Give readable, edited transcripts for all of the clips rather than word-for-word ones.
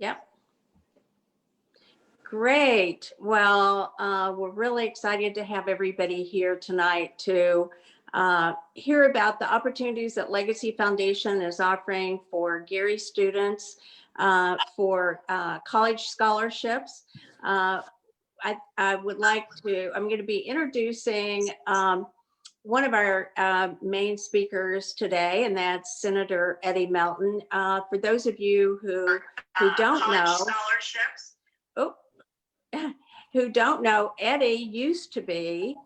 Yep. Great. Well, we're really excited to have everybody here tonight to hear about the opportunities that Legacy Foundation is offering for Gary students for college scholarships. I would like to, I'm going to be introducing one of our main speakers today, and that's Senator Eddie Melton. For those of you who don't know, scholarships. Oh, who don't know, Eddie used to be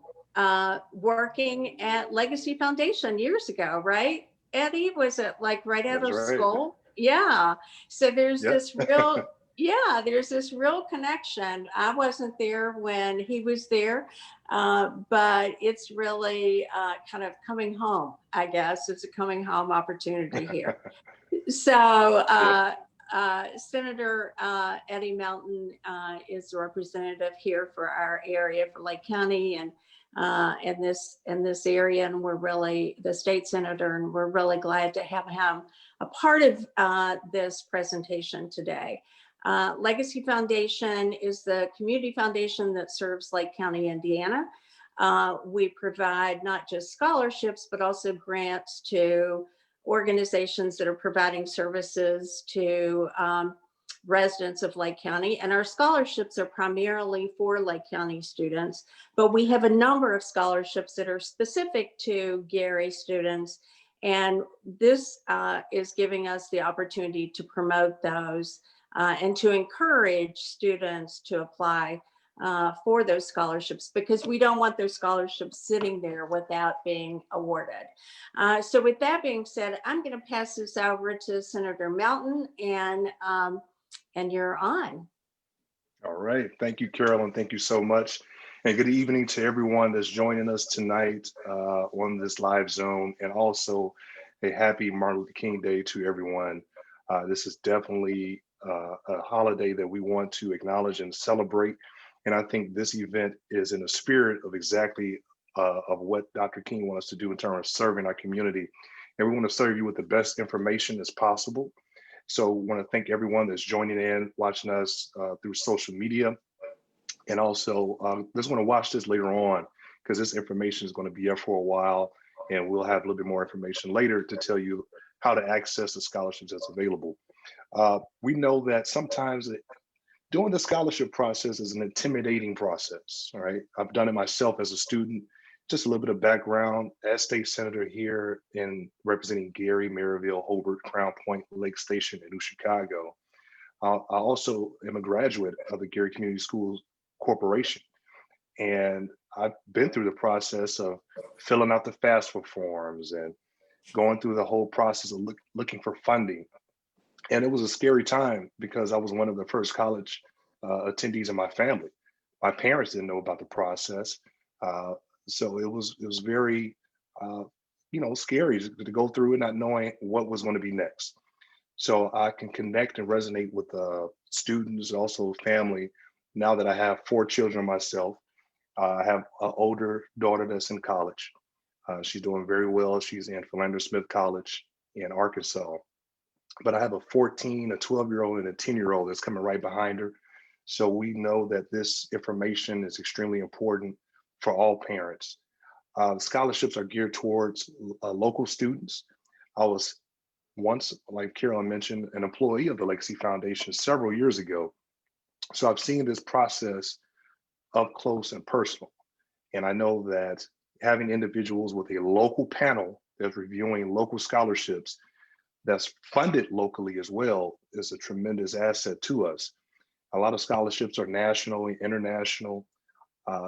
working at Legacy Foundation years ago, right? Eddie, was it like right out of school? Yeah. So there's this real, yeah, there's this real connection. I wasn't there when he was there, but it's really kind of coming home, I guess. It's a coming home opportunity here. So Senator Eddie Melton is the representative here for our area, for Lake County, and in this area, and we're really the state senator, and we're really glad to have him a part of this presentation today. Legacy Foundation is the community foundation that serves Lake County, Indiana. We provide not just scholarships, but also grants to organizations that are providing services to residents of Lake County. And our scholarships are primarily for Lake County students, but we have a number of scholarships that are specific to Gary students. And this is giving us the opportunity to promote those and to encourage students to apply for those scholarships, because we don't want those scholarships sitting there without being awarded. So with that being said, I'm going to pass this over to Senator Melton, and you're on. All right. Thank you, Carolyn. Thank you so much. And good evening to everyone that's joining us tonight on this live Zoom, and also a happy Martin Luther King Day to everyone. This is definitely a holiday that we want to acknowledge and celebrate. And I think this event is in the spirit of exactly of what Dr. King wants us to do in terms of serving our community. And we want to serve you with the best information as possible. So I want to thank everyone that's joining in, watching us through social media. And also, just want to watch this later on, because this information is going to be here for a while. And we'll have a little bit more information later to tell you how to access the scholarships that's available. We know that sometimes doing the scholarship process is an intimidating process, all right? I've done it myself as a student. Just a little bit of background, as state senator here in representing Gary, Maryville, Hobart, Crown Point, Lake Station, and New Chicago. I also am a graduate of the Gary Community Schools Corporation. And I've been through the process of filling out the FAFSA forms and going through the whole process of looking for funding. And it was a scary time because I was one of the first college attendees in my family. My parents didn't know about the process. So it was very, scary to go through it, not knowing what was going to be next. So I can connect and resonate with students, also family. Now that I have 4 children myself, I have an older daughter that's in college. She's doing very well. She's in Philander Smith College in Arkansas. But I have a 14, a 12-year-old, and a 10-year-old that's coming right behind her. So we know that this information is extremely important for all parents. Scholarships are geared towards local students. I was once, like Carolyn mentioned, an employee of the Legacy Foundation several years ago. So I've seen this process up close and personal. And I know that having individuals with a local panel that's reviewing local scholarships that's funded locally as well is a tremendous asset to us. A lot of scholarships are national and international.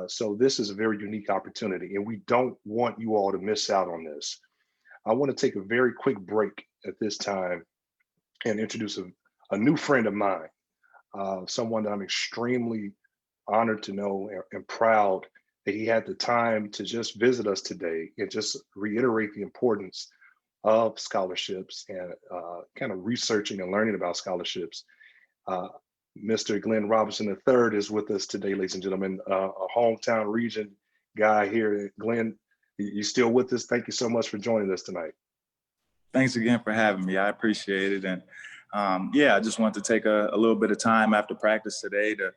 So this is a very unique opportunity, and we don't want you all to miss out on this. I want to take a very quick break at this time and introduce a new friend of mine, someone that I'm extremely honored to know and proud that he had the time to just visit us today and just reiterate the importance of scholarships and kind of researching and learning about scholarships. Mr. Glenn Robinson III is with us today, ladies and gentlemen, a hometown region guy here. Glenn, you still with us? Thank you so much for joining us tonight. Thanks again for having me. I appreciate it. And Yeah, I just wanted to take a little bit of time after practice today to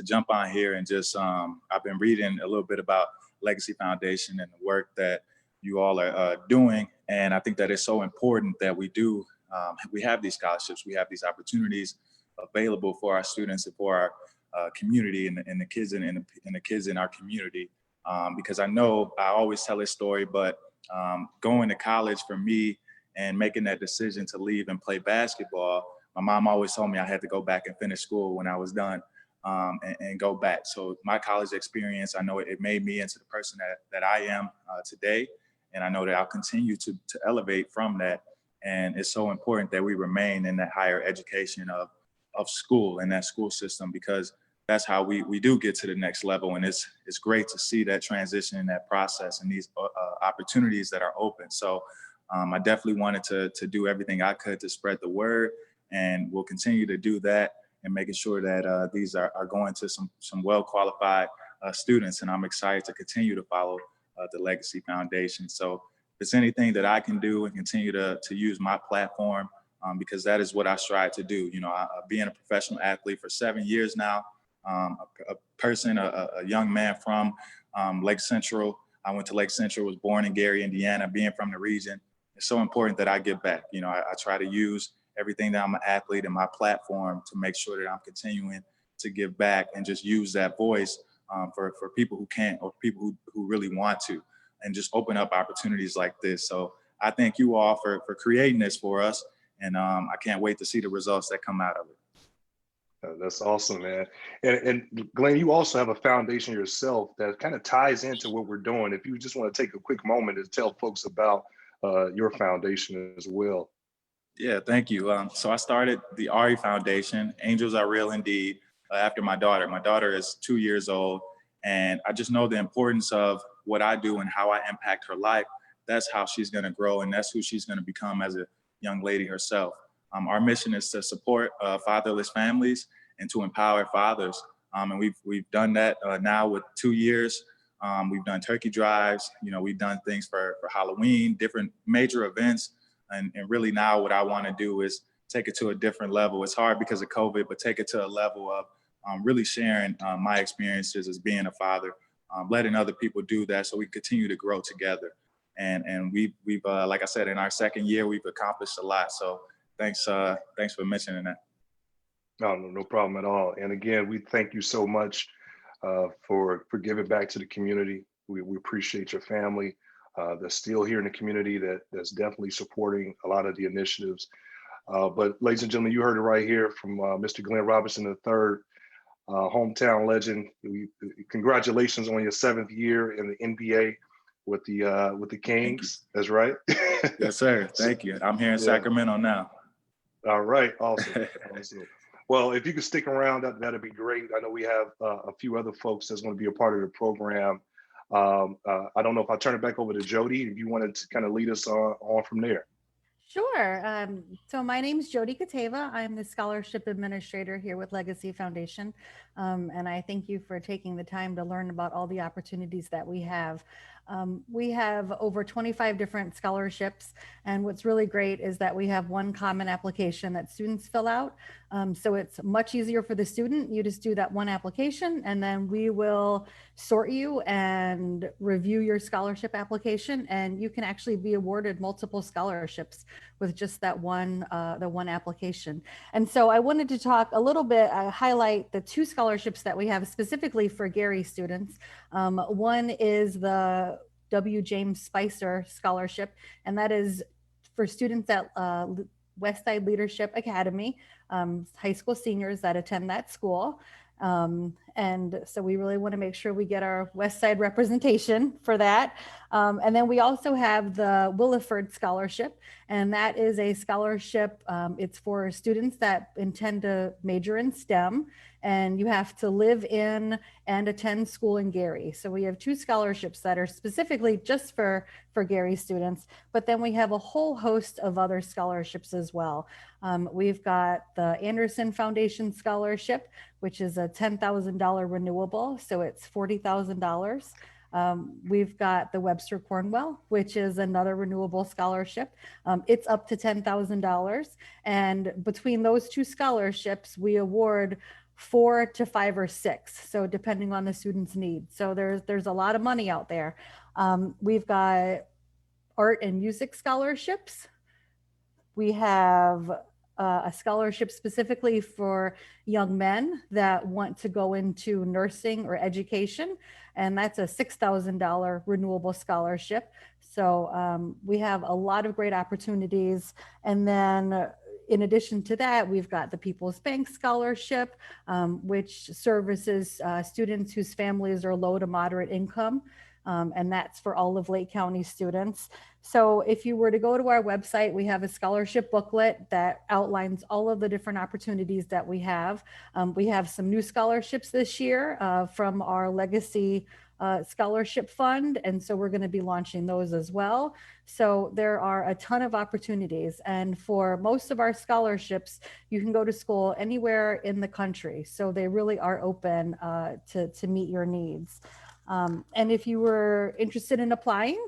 jump on here and just, I've been reading a little bit about Legacy Foundation and the work that you all are doing. And I think that it's so important that we have these scholarships, we have these opportunities available for our students and for our community and the kids and the kids in our community. Because I know I always tell this story, but going to college for me and making that decision to leave and play basketball, my mom always told me I had to go back and finish school when I was done, and go back. So my college experience, I know it made me into the person that I am today. And I know that I'll continue to elevate from that. And it's so important that we remain in that higher education of school and that school system, because that's how we do get to the next level. And it's great to see that transition and that process and these opportunities that are open. So I definitely wanted to do everything I could to spread the word, and we'll continue to do that and making sure that these are going to some well-qualified students. And I'm excited to continue to follow the Legacy Foundation. So if there's anything that I can do and continue to use my platform, because that is what I strive to do. You know, being a professional athlete for 7 years now, a young man from Lake Central. I went to Lake Central, was born in Gary, Indiana. Being from the region, it's so important that I give back. You know, I try to use everything that I'm an athlete and my platform to make sure that I'm continuing to give back and just use that voice for people who can't, or people who really want to, and just open up opportunities like this. So I thank you all for creating this for us. And I can't wait to see the results that come out of it. That's awesome, man. And Glenn, you also have a foundation yourself that kind of ties into what we're doing. If you just want to take a quick moment to tell folks about your foundation as well. Yeah, thank you. So I started the Ari Foundation, Angels Are Real Indeed, after my daughter. My daughter is 2 years old, and I just know the importance of what I do and how I impact her life. That's how she's going to grow, and that's who she's going to become as a young lady herself. Our mission is to support fatherless families and to empower fathers. And we've done that now with 2 years. We've done turkey drives. You know, we've done things for Halloween, different major events. And really now what I want to do is take it to a different level. It's hard because of COVID, but take it to a level of really sharing my experiences as being a father, letting other people do that so we continue to grow together. And we've like I said, in our second year, we've accomplished a lot. So thanks for mentioning that. No problem at all. And again, we thank you so much for giving back to the community. We appreciate your family that's still here in the community, that's definitely supporting a lot of the initiatives. But ladies and gentlemen, you heard it right here from Mr. Glenn Robinson III, hometown legend. Congratulations on your 7th year in the NBA with the Kings. That's right. Yes, sir. Thank you. I'm here in Sacramento now. All right. Awesome. Awesome. Well, if you could stick around, that'd be great. I know we have a few other folks that's going to be a part of the program. I don't know if I turn it back over to Jody, if you wanted to kind of lead us on from there. Sure. So my name is Jody Kateva. I'm the scholarship administrator here with Legacy Foundation. And I thank you for taking the time to learn about all the opportunities that we have. We have over 25 different scholarships. And what's really great is that we have one common application that students fill out. So it's much easier for the student. You just do that one application, and then we will sort you and review your scholarship application. And you can actually be awarded multiple scholarships with just that the one application. And so I wanted to talk a little bit, highlight the 2 scholarships that we have specifically for Gary students. One is the W. James Spicer Scholarship, and that is for students at Westside Leadership Academy, high school seniors that attend that school. And so we really want to make sure we get our West Side representation for that. And then we also have the Williford Scholarship, and that is a scholarship. It's for students that intend to major in STEM, and you have to live in and attend school in Gary. So we have 2 scholarships that are specifically just for Gary students, but then we have a whole host of other scholarships as well. We've got the Anderson Foundation Scholarship, which is a $10,000 renewable, so it's $40,000. We've got the Webster Cornwell, which is another renewable scholarship. It's up to $10,000. And between those two scholarships, we award 4 to 5 or 6. So depending on the student's need. So there's a lot of money out there. We've got art and music scholarships. We have a scholarship specifically for young men that want to go into nursing or education, and that's a $6,000 renewable scholarship. So we have a lot of great opportunities. And then in addition to that, we've got the People's Bank Scholarship, which services students whose families are low to moderate income. And that's for all of Lake County students. So if you were to go to our website, we have a scholarship booklet that outlines all of the different opportunities that we have. We have some new scholarships this year from our Legacy Scholarship Fund. And so we're going to be launching those as well. So there are a ton of opportunities. And for most of our scholarships, you can go to school anywhere in the country. So they really are open to meet your needs. And if you were interested in applying,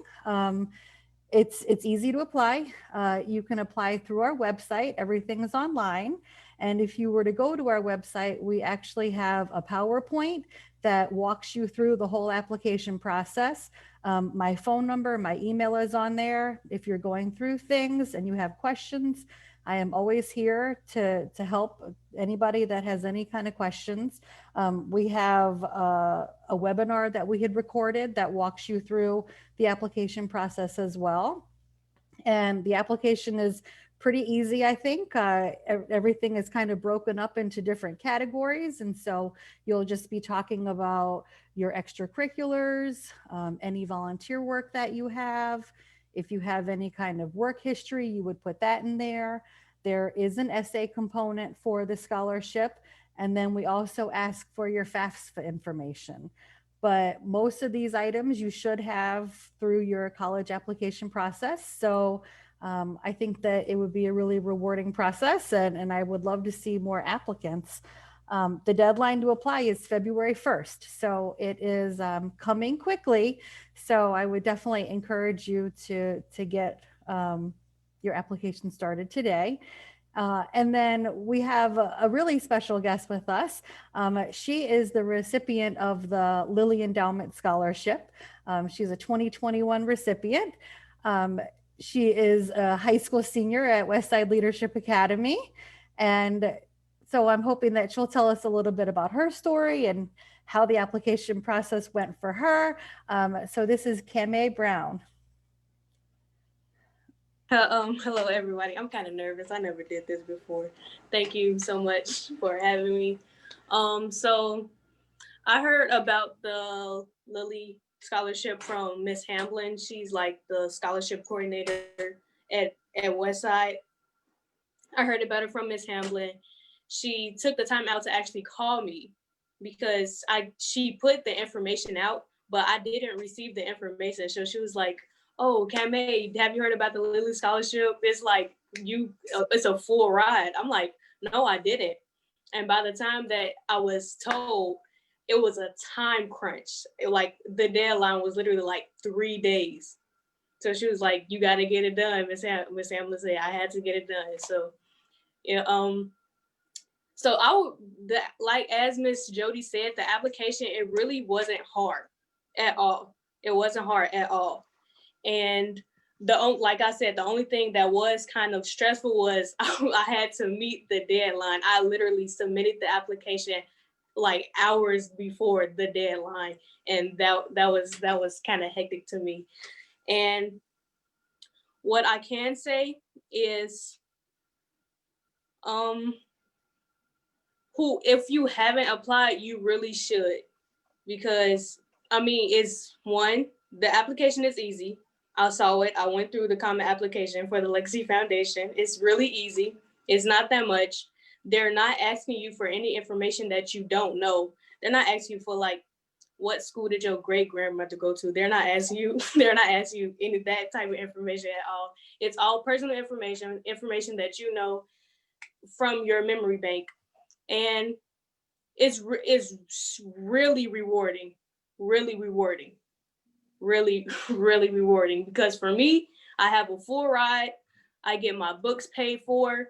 it's easy to apply. You can apply through our website. Everything is online. And if you were to go to our website, we actually have a PowerPoint that walks you through the whole application process. My phone number, my email is on there. If you're going through things and you have questions, I am always here to help anybody that has any kind of questions. We have a webinar that we had recorded that walks you through the application process as well. And the application is pretty easy, I think. Everything is kind of broken up into different categories. And so you'll just be talking about your extracurriculars, any volunteer work that you have. If you have any kind of work history, you would put that in there. There is an essay component for the scholarship. And then we also ask for your FAFSA information. But most of these items you should have through your college application process. So I think that it would be a really rewarding process, and I would love to see more applicants. The deadline to apply is February 1st. So it is coming quickly. So I would definitely encourage you to get your application started today. And then we have a really special guest with us. She is the recipient of the Lilly Endowment Scholarship. She's a 2021 recipient. She is a high school senior at Westside Leadership Academy. And so I'm hoping that she'll tell us a little bit about her story and how the application process went for her. So this is Cammay Brown. Hello, everybody. I'm kind of nervous. I never did this before. Thank you so much for having me. So I heard about the Lilly Scholarship from Miss Hamblin. She's like the scholarship coordinator at Westside. I heard about it from Miss Hamblin. She took the time out to actually call me because she put the information out, but I didn't receive the information. So she was like, "Oh, Cammay, have you heard about the Lilly Scholarship? It's like it's a full ride." I'm like, "No, I didn't." And by the time that I was told, it was a time crunch. Like the deadline was literally like 3 days. So she was like, "You got to get it done." Miss Hamlin said I had to get it done. So yeah, so like as Miss Jody said, the application, it really wasn't hard at all. It wasn't hard at all. And like I said, the only thing that was kind of stressful was I had to meet the deadline. I literally submitted the application like hours before the deadline, and that was kind of hectic to me. And what I can say is, if you haven't applied, you really should, because I mean, the application is easy. I saw it. I went through the common application for the Legacy Foundation. It's really easy. It's not that much. They're not asking you for any information that you don't know. They're not asking you for like, what school did your great grandmother go to? They're not asking you any of that type of information at all. It's all personal information that you know from your memory bank. And it's really rewarding, really rewarding. really, really rewarding, because for me, I have a full ride. I get my books paid for.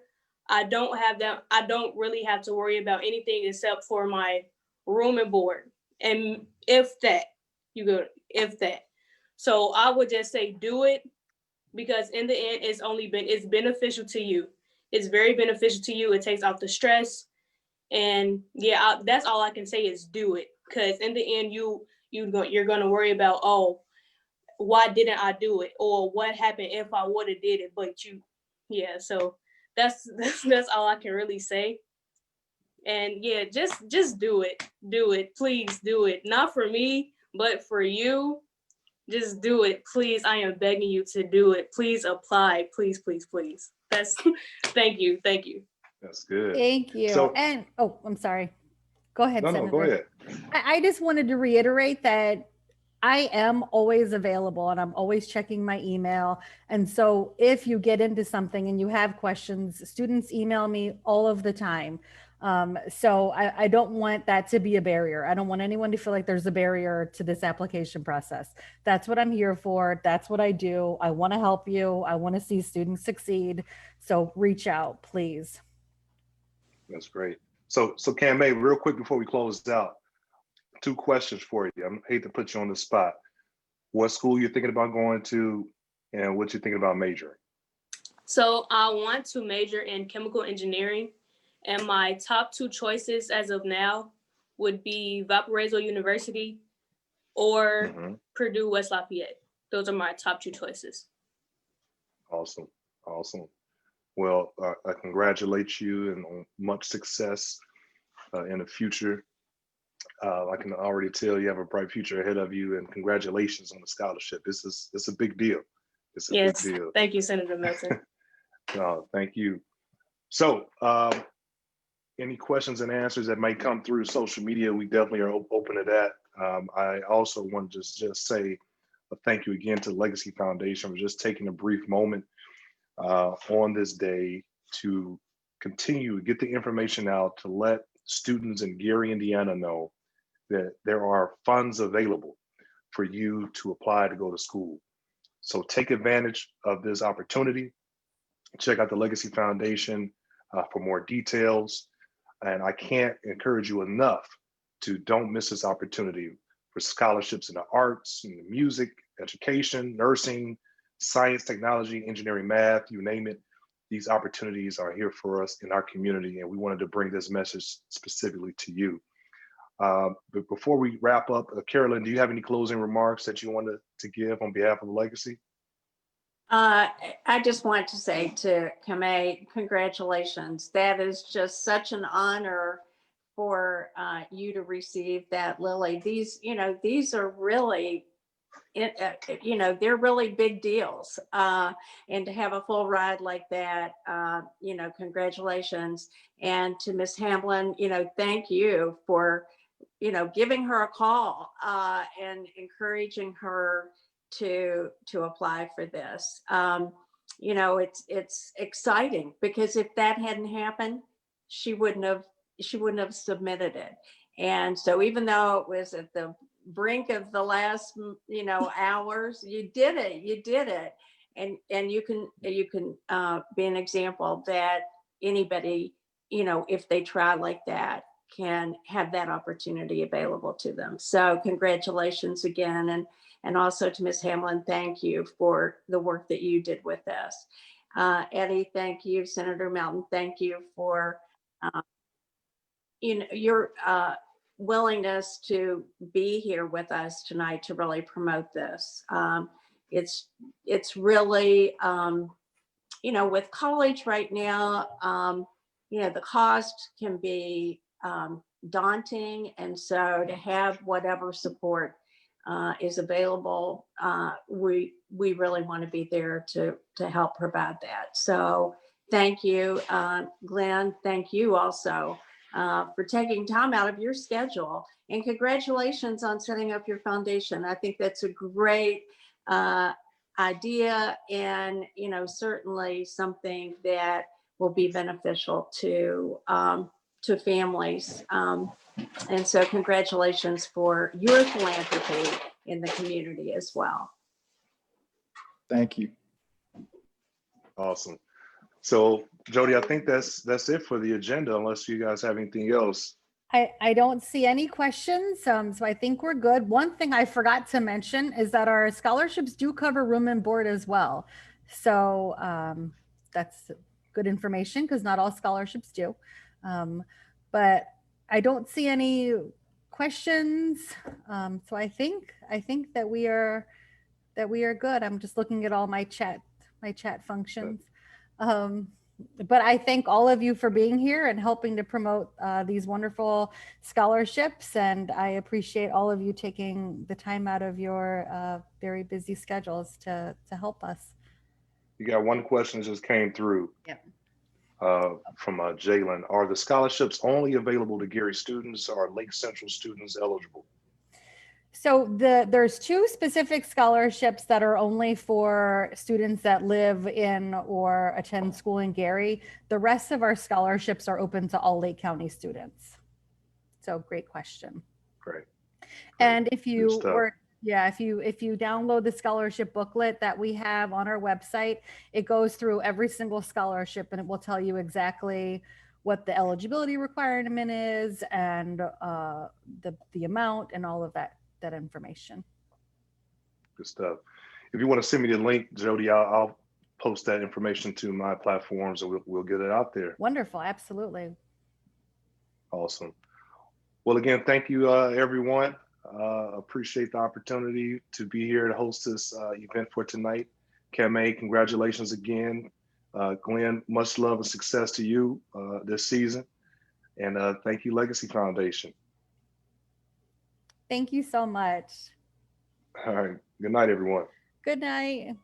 I don't really have to worry about anything except for my room and board. And if that, if that. So I would just say do it, because in the end, it's beneficial to you. It's very beneficial to you. It takes out the stress. And yeah, that's all I can say is do it. Because in the end, you're going to worry about, oh, why didn't I do it? Or what happened if I would have did it, but yeah, so that's that's all I can really say. And yeah, just do it. Do it. Please do it. Not for me, but for you. Just do it. Please, I am begging you to do it. Please apply. Please, please, please. That's thank you. Thank you. That's good. Thank you. So, And, oh, I'm sorry. Go ahead, no, Senator. go ahead. I just wanted to reiterate that I am always available and I'm always checking my email. And so if you get into something and you have questions, students email me all of the time. So I don't want that to be a barrier. I don't want anyone to feel like there's a barrier to this application process. That's what I'm here for. That's what I do. I want to help you. I want to see students succeed. So reach out, please. That's great. So Cammay, real quick before we close out, 2 questions for you. I hate to put you on the spot. What school you're thinking about going to, and what you're thinking about majoring? So I want to major in chemical engineering, and my top 2 choices as of now would be Valparaiso University or Purdue West Lafayette. Those are my top 2 choices. Awesome. Well, I congratulate you and on much success in the future. I can already tell you have a bright future ahead of you, and congratulations on the scholarship. It's a big deal. It's a big deal. Thank you, Senator Melton. Thank you. So, any questions and answers that might come through social media, we definitely are open to that. I also want to just say a thank you again to the Legacy Foundation for just taking a brief moment on this day to continue to get the information out to let students in Gary, Indiana know that there are funds available for you to apply to go to school. So take advantage of this opportunity. Check out the Legacy Foundation for more details. And I can't encourage you enough to don't miss this opportunity for scholarships in the arts, in the music, education, nursing, science, technology, engineering, math, you name it. These opportunities are here for us in our community, and we wanted to bring this message specifically to you. But before we wrap up, Carolyn, do you have any closing remarks that you wanted to give on behalf of Legacy? I just want to say to Cammay, congratulations. That is just such an honor for you to receive that, Lilly. These are really, they're really big deals. And to have a full ride like that, congratulations. And to Ms. Hamlin, thank you for, giving her a call and encouraging her to apply for this. It's exciting, because if that hadn't happened, she wouldn't have submitted it. And so even though it was at the brink of the last hours, you did it. And you can be an example that anybody, if they try like that, can have that opportunity available to them. So congratulations again. And also to Ms. Hamlin, thank you for the work that you did with us. Eddie, thank you. Senator Melton, thank you for your willingness to be here with us tonight to really promote this. It's really, with college right now, the cost can be daunting. And so to have whatever support is available, we really want to be there to help provide that. So thank you, Glenn. Thank you also for taking time out of your schedule, and congratulations on setting up your foundation. I think that's a great idea, and certainly something that will be beneficial to families. And so congratulations for your philanthropy in the community as well. Thank you. Awesome. So Jody, I think that's it for the agenda, unless you guys have anything else. I don't see any questions, so I think we're good. One thing I forgot to mention is that our scholarships do cover room and board as well. So that's good information because not all scholarships do. But I don't see any questions. So I think that we are good. I'm just looking at all my chat functions. But I thank all of you for being here and helping to promote these wonderful scholarships. And I appreciate all of you taking the time out of your very busy schedules to help us. You got one question that just came through. Yep. From Jalen. Are the scholarships only available to Gary students, or are Lake Central students eligible? So there's two specific scholarships that are only for students that live in or attend school in Gary. The rest of our scholarships are open to all Lake County students. So great question. Great. And if you stuff. were, if you download the scholarship booklet that we have on our website, it goes through every single scholarship and it will tell you exactly what the eligibility requirement is and the amount and all of that information. Good stuff. If you want to send me the link, Jody, I'll post that information to my platforms and we'll get it out there. Wonderful. Absolutely. Awesome. Well, again, thank you, everyone. Appreciate the opportunity to be here to host this event for tonight. Cammay, congratulations again. Glenn, much love and success to you this season. And thank you, Legacy Foundation. Thank you so much. All right. Good night, everyone. Good night.